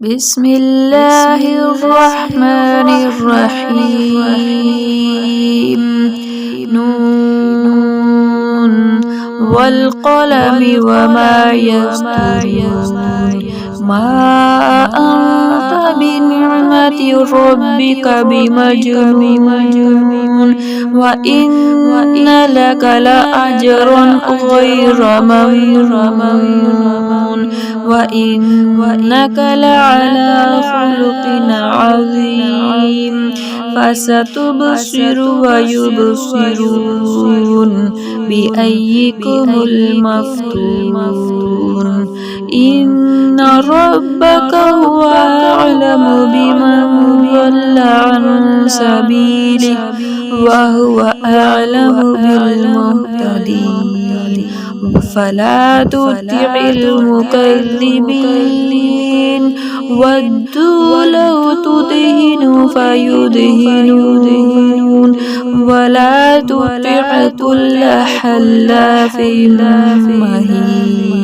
بسم الله الرحمن الرحيم. نون والقلم وما يسطرون. ما أنت بنعمة ربك بمجنون، وإن لك لأجرا غير ممنون، وإنك لعلى خلق عظيم. فستبصر ويبصرون بأيكم المفتون. إن ربك هو أعلم بمن ضل عن سبيله وهو أعلم بالمهتدين. فلا تطع المكذبين، ودوا لو تدهن فيدهنون، ولا تطع كل حلاف مهين.